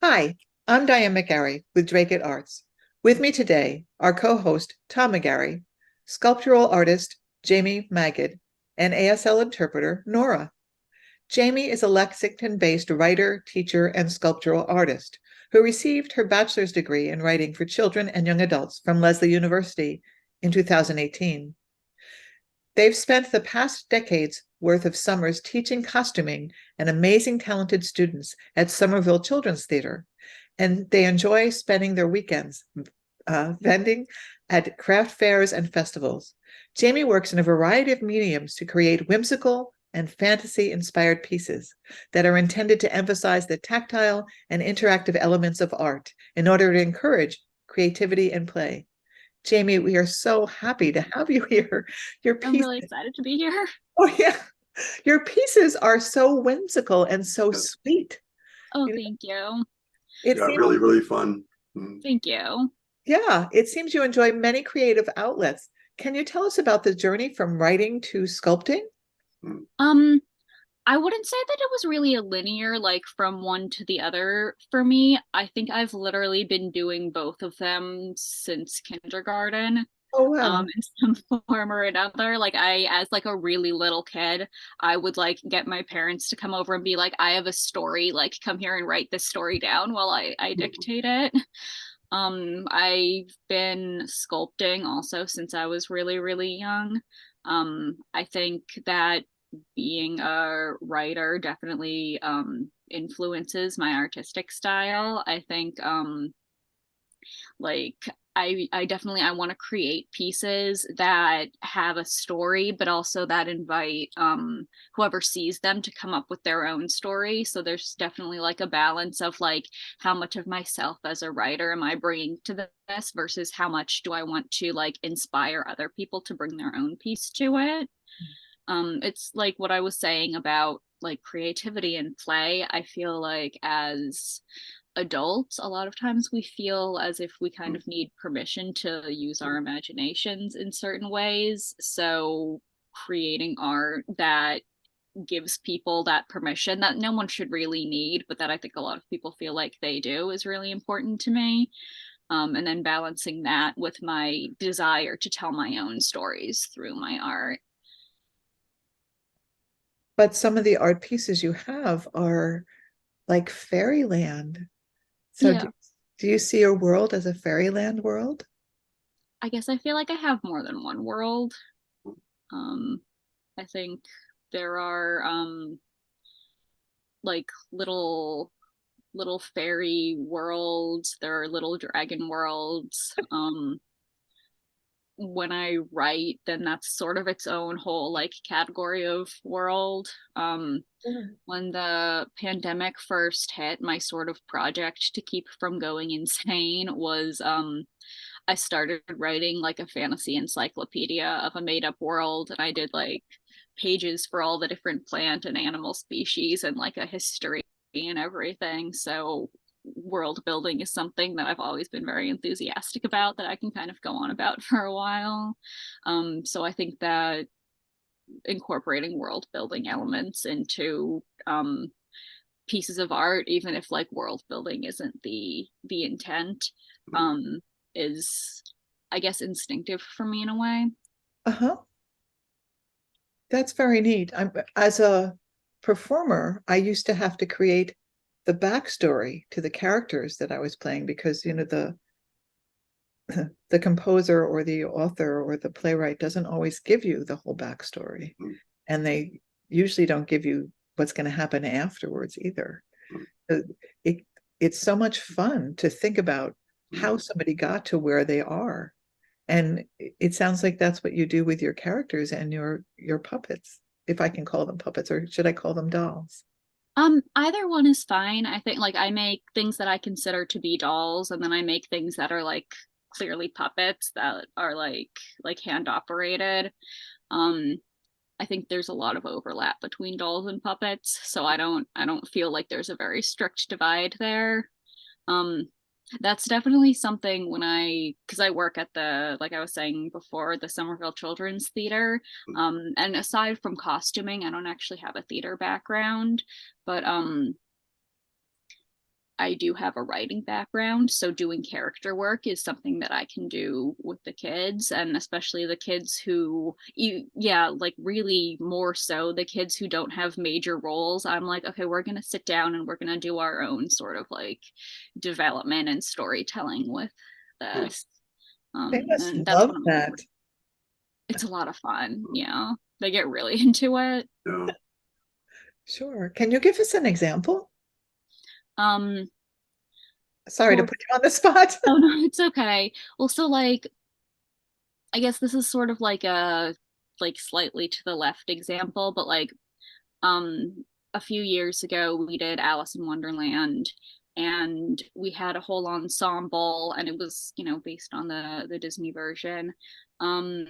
Hi, I'm Diane McGarry with Drake Arts. With me today are co-host Tom McGarry, sculptural artist Jamie Magid, and ASL interpreter Nora. Jamie is a Lexington-based writer, teacher, and sculptural artist who received her bachelor's degree in writing for children and young adults from Lesley University in 2018. They've spent the past decade's worth of summers teaching costuming and amazing talented students at Somerville Children's Theater, and they enjoy spending their weekends vending at craft fairs and festivals. Jamie works in a variety of mediums to create whimsical and fantasy-inspired pieces that are intended to emphasize the tactile and interactive elements of art in order to encourage creativity and play. Jamie, we are so happy to have you here. Your I'm piece, really excited to be here. oh yeah, your pieces are so whimsical and so Yeah, sweet. Oh, You know, thank you. it yeah, seems, really, really fun. Mm. Thank you. yeah, it seems you enjoy many creative outlets. Can you tell us about the journey from writing to sculpting? Mm. Um, I wouldn't say that it was really a linear, like from one to the other for me. I think I've literally been doing both of them since kindergarten. Oh wow. In some form or another. Like as like a really little kid, I would like get my parents to come over and be like, I have a story, like come here and write this story down while I dictate it. I've been sculpting also since I was really, really young. I think that being a writer definitely influences my artistic style. I think like I definitely I want to create pieces that have a story but also that invite whoever sees them to come up with their own story. So there's definitely like a balance of like how much of myself as a writer am I bringing to this versus how much do I want to like inspire other people to bring their own piece to it. It's like what I was saying about like creativity and play. I feel like as adults, a lot of times we feel as if we kind of need permission to use our imaginations in certain ways. So creating art that gives people that permission that no one should really need, but that I think a lot of people feel like they do is really important to me. And then balancing that with my desire to tell my own stories through my art. But some of the art pieces you have are like fairyland. So Yeah, do you see your world as a fairyland world? I guess I feel like I have more than one world. Um, I think there are like little fairy worlds, there are little dragon worlds. When I write, then that's sort of its own whole like category of world. Yeah. When the pandemic first hit, my sort of project to keep from going insane was I started writing like a fantasy encyclopedia of a made up world, and I did like pages for all the different plant and animal species and like a history and everything. So world building is something that I've always been very enthusiastic about that I can kind of go on about for a while. So I think that incorporating world building elements into pieces of art, even if like world building isn't the intent, um, is I guess instinctive for me in a way. Uh-huh. That's very neat. As a performer, I used to have to create the backstory to the characters that I was playing because, the composer or the author or the playwright doesn't always give you the whole backstory. And they usually don't give you what's going to happen afterwards either. Uh, It, it's so much fun to think about how somebody got to where they are. And it sounds like that's what you do with your characters and your puppets, if I can call them puppets, or should I call them dolls? Either one is fine. I think like I make things that I consider to be dolls, and then I make things that are like clearly puppets that are like hand operated. Um, I think there's a lot of overlap between dolls and puppets, so I don't feel like there's a very strict divide there. Um, that's definitely something when because I work at the, like I was saying before, the Somerville Children's Theater. And aside from costuming, I don't actually have a theater background, but I do have a writing background, so doing character work is something that I can do with the kids, and especially the kids who like really more so the kids who don't have major roles. I'm like, okay, we're going to sit down and we're going to do our own sort of like development and storytelling with this. They must And that's love what I'm that. it's a lot of fun. Yeah. They get really into it. Yeah. Sure. Can you give us an example? Um, Sorry to for put you on the spot. oh no, it's okay. Well, so like I guess this is sort of like a like slightly to the left example, but like um a few years ago we did Alice in Wonderland and we had a whole ensemble and it was, based on the Disney version. Um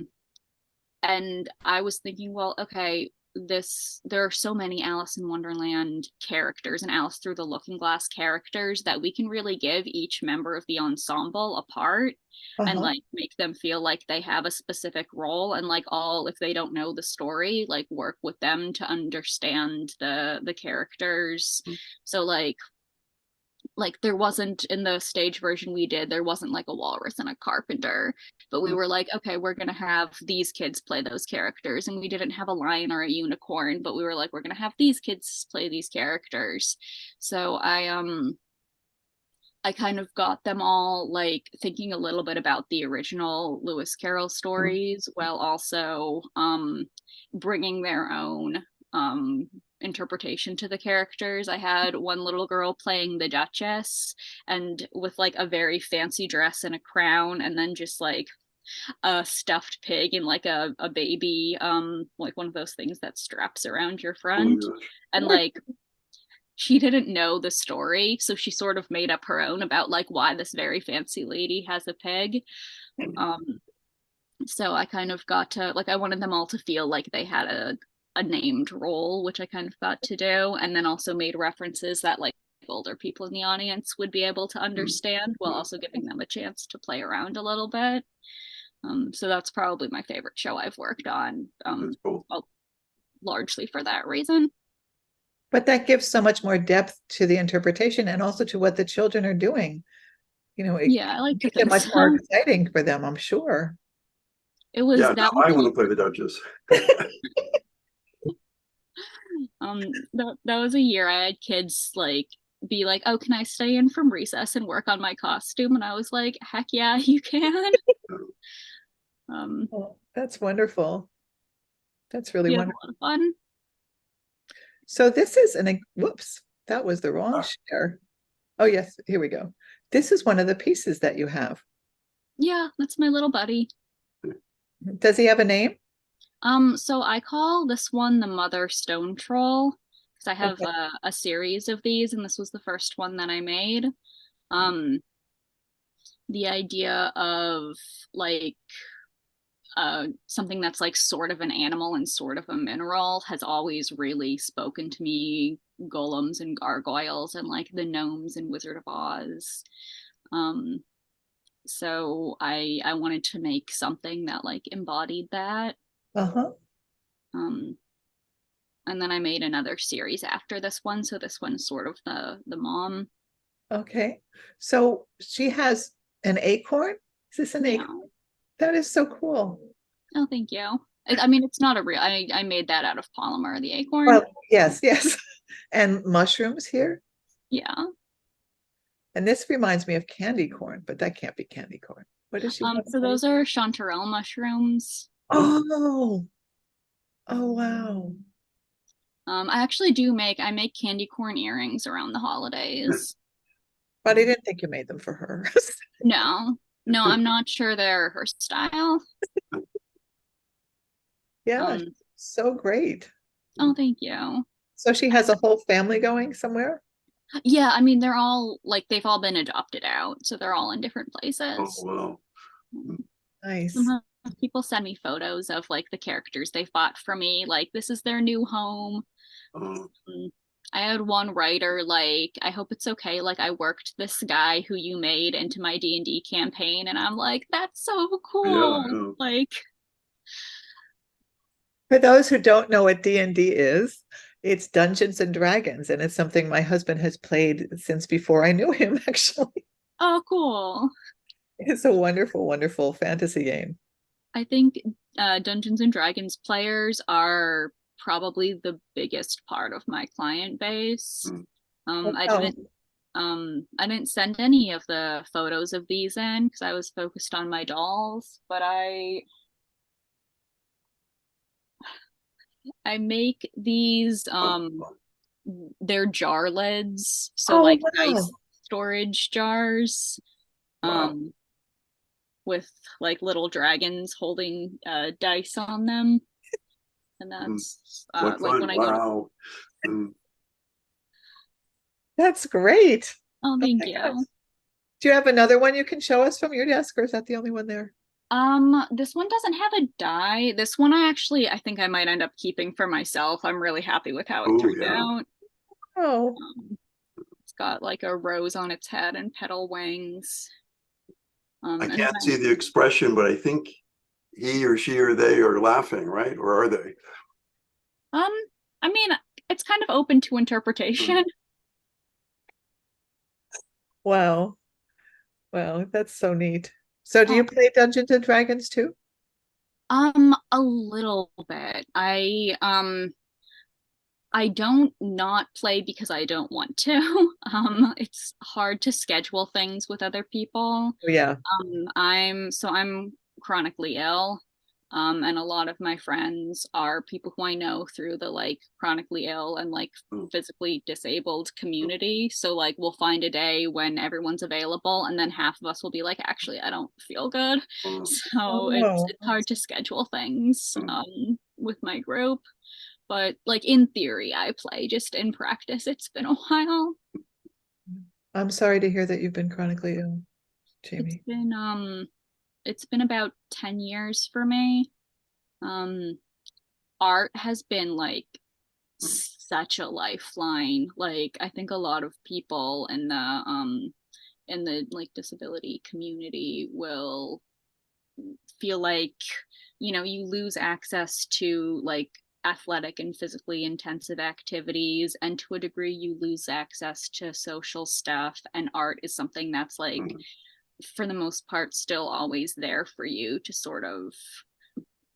and I was thinking, well, okay, there are so many Alice in Wonderland characters and Alice Through the Looking Glass characters that we can really give each member of the ensemble a part and Uh-huh. like make them feel like they have a specific role and like all if they don't know the story, like work with them to understand the characters. So like there wasn't in the stage version we did there wasn't like a walrus and a carpenter, but we were like, okay, we're going to have these kids play those characters, and we didn't have a lion or a unicorn, but we were like, we're going to have these kids play these characters. So I kind of got them all like thinking a little bit about the original Lewis Carroll stories while also bringing their own interpretation to the characters. I had one little girl playing the Duchess and with like a very fancy dress and a crown, and then just like a stuffed pig and like a baby, like one of those things that straps around your Oh my front. gosh. And like she didn't know the story, so she sort of made up her own about like why this very fancy lady has a pig. Um, so I kind of got to like I wanted them all to feel like they had a named role, which I kind of got to do, and then also made references that like older people in the audience would be able to understand while also giving them a chance to play around a little bit. So that's probably my favorite show I've worked on, That's cool. largely for that reason. But that gives so much more depth to the interpretation and also to what the children are doing. It Yeah, I like to makes it think much more so. exciting for them, I'm sure. It was Yeah, now that was I want a to play the Duchess. that was a year I had kids like be like, oh, can I stay in from recess and work on my costume? And I was like, heck yeah, you can. Um, Oh, that's wonderful. That's really we had a wonderful. lot of fun. So this is whoops, that was the wrong share. Oh yes, here we go. This is one of the pieces that you have. Yeah, that's my little buddy. Does he have a name? So I call this one the Mother Stone Troll because I have Okay. a series of these, and this was the first one that I made. Um, the idea of like something that's like sort of an animal and sort of a mineral has always really spoken to me. Golems and gargoyles and like the gnomes in Wizard of Oz. Um, so I wanted to make something that like embodied that. Uh-huh. Um, and then I made another series after this one. So this one's sort of the mom. Okay. So she has an acorn? Is this an Yeah. acorn? That is so cool. Oh, thank you. I mean, it's not a real. I made that out of polymer, the acorn. Well, yes, yes. And mushrooms here. Yeah. And this reminds me of candy corn, but that can't be candy corn. What does she have? So those are chanterelle mushrooms. Oh, oh wow. I actually I make candy corn earrings around the holidays. But I didn't think you made them for her. No, no, I'm not sure they're her style. Yeah, Um, so great. oh, thank you. So she has a whole family going somewhere? Yeah, I mean, they're all like they've all been adopted out, so they're all in different Oh, places. wow. Nice. Sometimes people send me photos of like the characters they fought for me, like this is their new home. Oh, Mm, I had one writer like, I hope it's okay. Like I worked this guy who you made into my D&D campaign, and I'm like, that's so yeah, cool. yeah. Like, For those who don't know what D&D is, It's Dungeons and Dragons, and it's something my husband has played since before I knew him, actually. Oh, cool. It's a wonderful, wonderful fantasy game. I think Dungeons and Dragons players are probably the biggest part of my client base. Mm. I Oh, didn't send any of the photos of these in because I was focused on my dolls, but I make these they're jar lids, so oh like wow. dice storage jars. Wow. With like little dragons holding dice on them, and Mm. that's What like fun. when I go to. Wow. Mm. That's great. Oh, Oh thank my gosh. you. Do you have another one you can show us from your desk, or is that the only one there? This one doesn't have a die. This one I think I might end up keeping for myself. I'm really happy with how it Oh, turned yeah. out. Oh, It's got like a rose on its head and petal wings. I And can't see the expression, but I think he or she or they are laughing, right? Or are they? um, I mean, it's kind of open to interpretation. wow. Wow, that's so neat. So do Oh, you play Dungeons and Dragons too? a little bit. I don't not play because I don't want to. It's hard to schedule things with other people. Oh, yeah. I'm chronically ill. And a lot of my friends are people who I know through the like chronically ill and like Mm. physically disabled community. So like we'll find a day when everyone's available and then half of us will be like, actually, I don't feel good. Mm. So Oh, it's hard to schedule things Mm. with my group. But like in theory, I play. Just in practice, it's been a while. I'm sorry to hear that you've been chronically ill, It's Jamie. been um it's been about 10 years for me. Um Art has been like such a lifeline. Like I think a lot of people in the like disability community will feel like you lose access to like athletic and physically intensive activities, and to a degree you lose access to social stuff, and art is something that's like Mm. for the most part still always there for you to sort of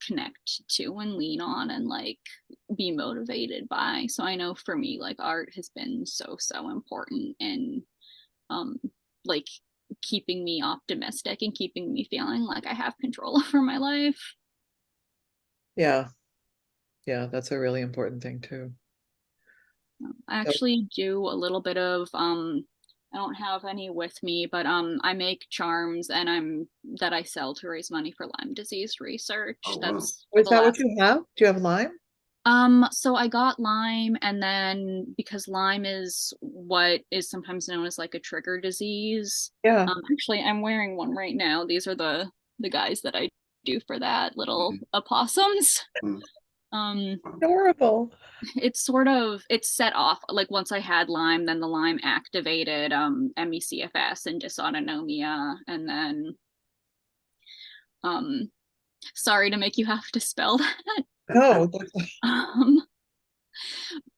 connect to and lean on and like be motivated by. So I know for me like art has been so important in um like keeping me optimistic and keeping me feeling like I have control over my life. Yeah, yeah, that's a really important thing too. I So, actually do a little bit of I don't have any with me, but I make charms and I sell to raise money for Lyme disease research. Oh, wow. That's for is the that what last. you have? Do you have Lyme? So I got Lyme, and then because Lyme is what is sometimes known as like a trigger disease. Yeah. Actually I'm wearing one right now. These are the guys that I do for that, little Mm. opossums. Mm. Um Wow. it's it's set off like once I had Lyme, then the Lyme activated ME/CFS and dysautonomia, and then um sorry to make you have to spell that. No, Um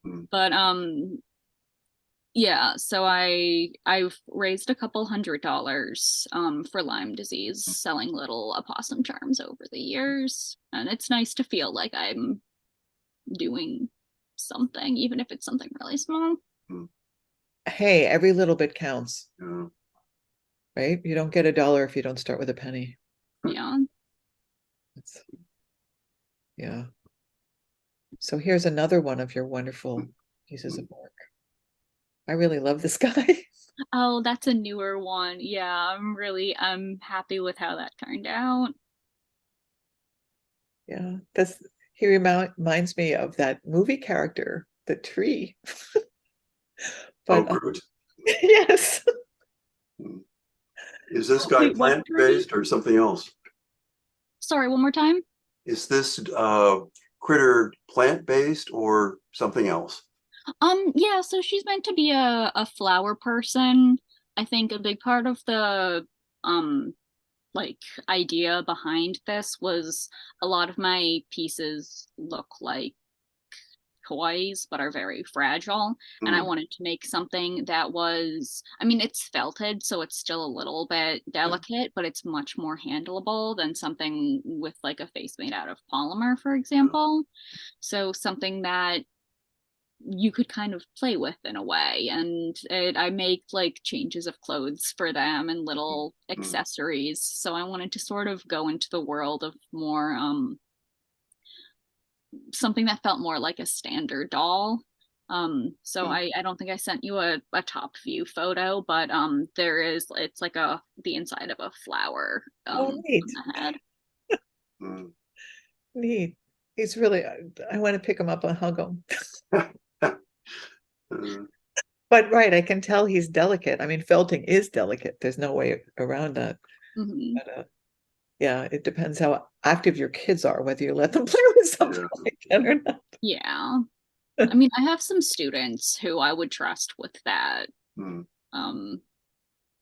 Mm. but yeah, so I've raised a couple $100 for Lyme disease selling little opossum charms over the years, and it's nice to feel like I'm doing something even if it's something really small. Mm. hey, every little bit counts, Yeah. right? You don't get a dollar if you don't start with a penny. Yeah. It's, yeah. So here's another one of your wonderful pieces of Mm. work. I really love this guy. Oh, that's a newer one. Yeah, I'm happy with how that turned out. Yeah, because he reminds me of that movie character, the tree. Oh, But Groot. yes. Mm. Is this Oh, guy wait, what tree? plant-based or something else? Sorry, one more time. Is this critter plant-based or something else? Yeah, so she's meant to be a flower person. I think a big part of the um like idea behind this was a lot of my pieces look like toys but are very fragile. And I wanted to make something that was, I mean, it's felted, so it's still a little bit delicate, but it's much more handleable than something with like a face made out of polymer, for example. So something that you could kind of play with in a way. And I make like changes of clothes for them and little accessories. So I wanted to sort of go into the world of more something that felt more like a standard doll. So I don't think I sent you a top view photo, but there is, it's like the inside of a flower Oh, neat. on the head. Neat. He's really, I want to pick him up and hug him. But right, I can tell he's delicate. I mean, felting is delicate. There's no way around that. But, yeah, it depends how active your kids are, whether you let them play with something like that or not. Yeah. I mean, I have some students who I would trust with that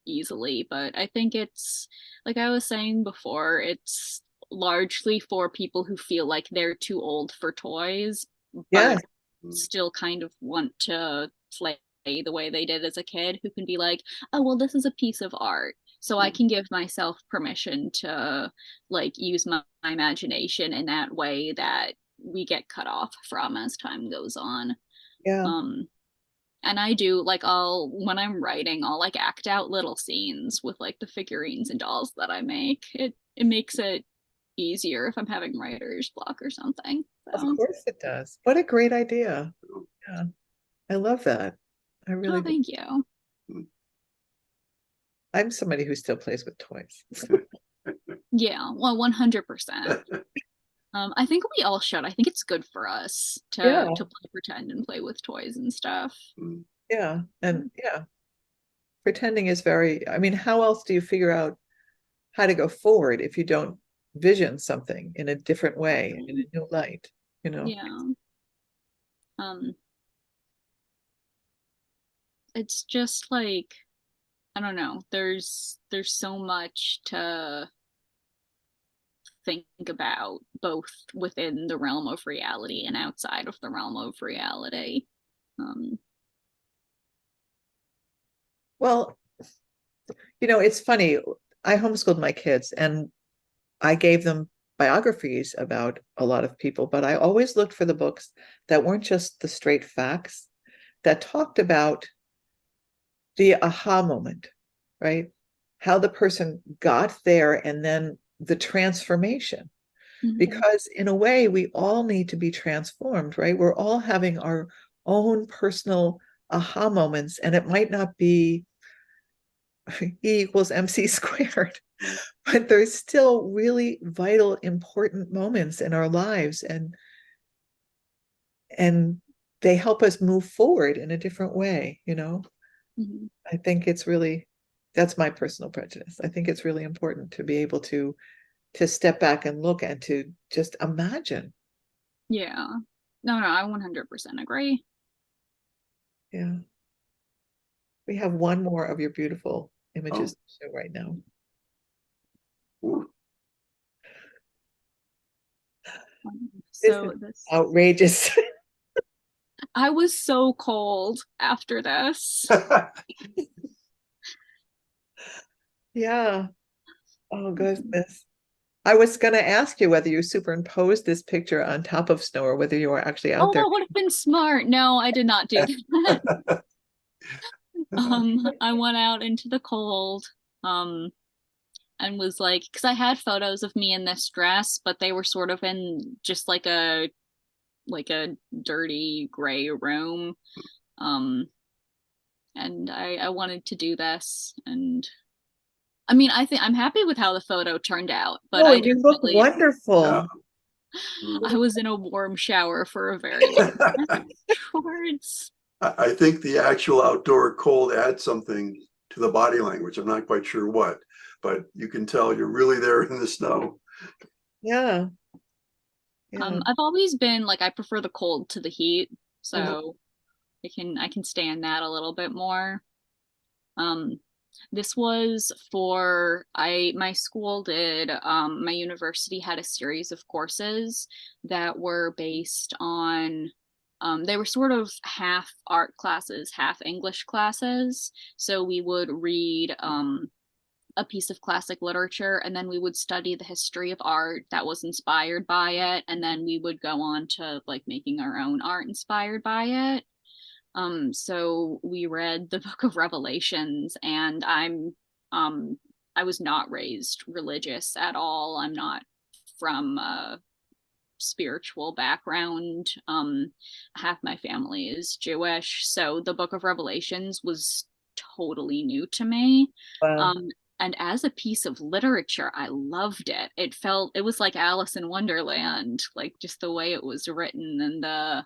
easily, but I think it's, like I was saying before, it's largely for people who feel like they're too old for toys, but still kind of want to play the way they did as a kid, who can be like, oh, well, this is a piece of art. So I can give myself permission to like use my imagination in that way that we get cut off from as time goes on. And I do like, when I'm writing, I'll like act out little scenes with like the figurines and dolls that I make. It makes it easier if I'm having writer's block or something. So. Of course it does. What a great idea. Yeah. I love that. I really do. Thank you. I'm somebody who still plays with toys. Yeah, well, 100%. I think we all should. I think it's good for us to play pretend and play with toys and stuff. Yeah, and pretending is very, I mean, how else do you figure out how to go forward if you don't vision something in a different way, in a new light, you know? Yeah. It's just like, I don't know, there's so much to think about, both within the realm of reality and outside of the realm of reality. Well, you know, it's funny. I homeschooled my kids and I gave them biographies about a lot of people, but I always looked for the books that weren't just the straight facts, that talked about the aha moment, right? How the person got there and then the transformation. Because in a way, we all need to be transformed, right? We're all having our own personal aha moments, and it might not be E equals MC squared, but there's still really vital, important moments in our lives, and they help us move forward in a different way, you know? I think it's really, that's my personal prejudice. I think it's really important to be able to step back and look and to just imagine. Yeah. No, I 100% agree. Yeah. We have one more of your beautiful images to show right now. So this outrageous. I was so cold after this. Yeah. Oh, goodness. I was going to ask you whether you superimposed this picture on top of snow or whether you were actually out there. Oh, that would have been smart. No, I did not do that. I went out into the cold, and was like, because I had photos of me in this dress, but they were sort of in just like a dirty gray room. And I wanted to do this, and I mean, I think I'm happy with how the photo turned out, but I you look wonderful. I was in a warm shower for a very long time afterwards. I think the actual outdoor cold adds something to the body language. I'm not quite sure what, but you can tell you're really there in the snow. Yeah. I've always been like, I prefer the cold to the heat, so I can stand that a little bit more. This was for my school did, my university had a series of courses that were based on They were sort of half art classes, half English classes. So we would read a piece of classic literature, and then we would study the history of art that was inspired by it, and then we would go on to like making our own art inspired by it. So we read the Book of Revelations, and I was not raised religious at all. I'm not from a spiritual background. Half my family is Jewish, so the Book of Revelations was totally new to me. Wow. And as a piece of literature, I loved it. It was like Alice in Wonderland, like just the way it was written and the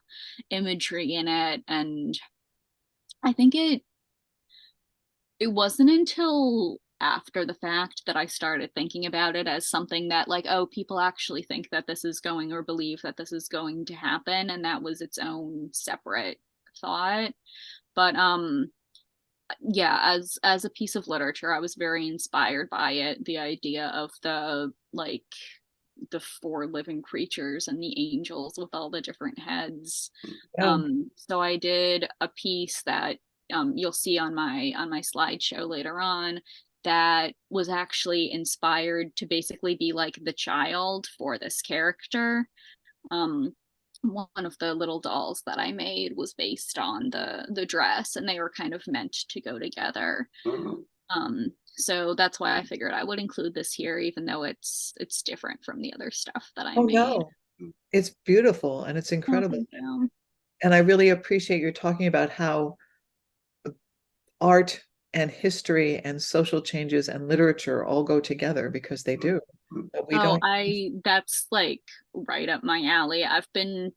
imagery in it. And I think it wasn't until after the fact that I started thinking about it as something that, like, oh, people actually think that this is going, or believe that this is going to happen, and that was its own separate thought. But yeah, as a piece of literature, I was very inspired by it. The idea of the four living creatures and the angels with all the different heads. Yeah. So I did a piece that you'll see on my slideshow later on, that was actually inspired to basically be like the child for this character. One of the little dolls that I made was based on the dress, and they were kind of meant to go together. So that's why I figured I would include this here, even though it's different from the other stuff that I Oh, made. no. It's beautiful and it's Oh, incredible. thank you. And I really appreciate your talking about how art and history and social changes and literature all go together, because they do. But we Oh, don't. that's like right up my alley. I've been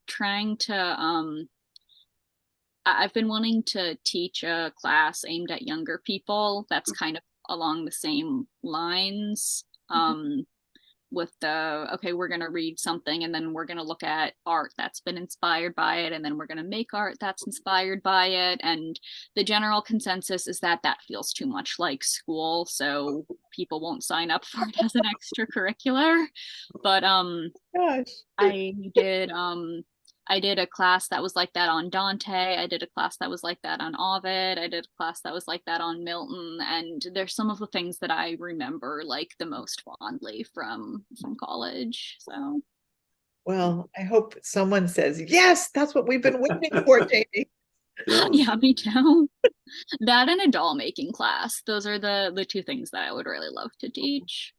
wanting to teach a class aimed at younger people that's kind of along the same lines. With okay, we're going to read something, and then we're going to look at art that's been inspired by it, and then we're going to make art that's inspired by it. And the general consensus is that that feels too much like school, so people won't sign up for it as an extracurricular. But Gosh. I did I did a class that was like that on Dante. I did a class that was like that on Ovid. I did a class that was like that on Milton. And there's some of the things that I remember like the most fondly from college. So Well, I hope someone says, yes, that's what we've been waiting for, Jamie. yeah, me too. That and a doll making class. Those are the two things that I would really love to teach.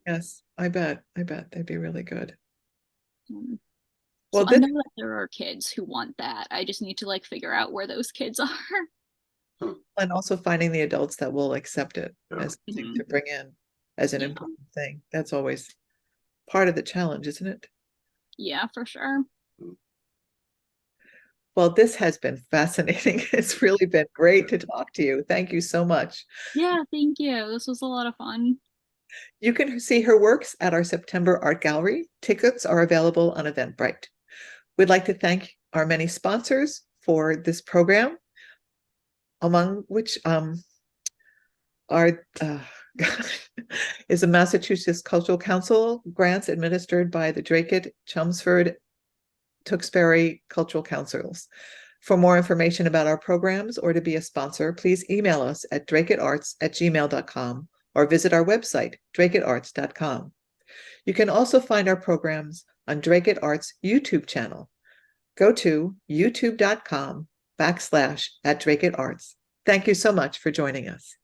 Yes, I bet. I bet they'd be really good. So Well, I this know that there are kids who want that. I just need to like figure out where those kids are. and also finding the adults that will accept it as something to bring in as an Yeah. important thing. That's always part of the challenge, isn't it? Yeah, for sure. Well, this has been fascinating. It's really been great to talk to you. Thank you so much. Yeah, thank you. This was a lot of fun. You can see her works at our September art gallery. Tickets are available on Eventbrite. We'd like to thank our many sponsors for this program, among which are is the Massachusetts Cultural Council grants administered by the Dracut, Chelmsford, Tewksbury Cultural Councils. For more information about our programs or to be a sponsor, please email us at dracutarts@gmail.com or visit our website, dracutarts.com. You can also find our programs on Dracut Arts' YouTube channel. Go to youtube.com/@dracutarts. Thank you so much for joining us.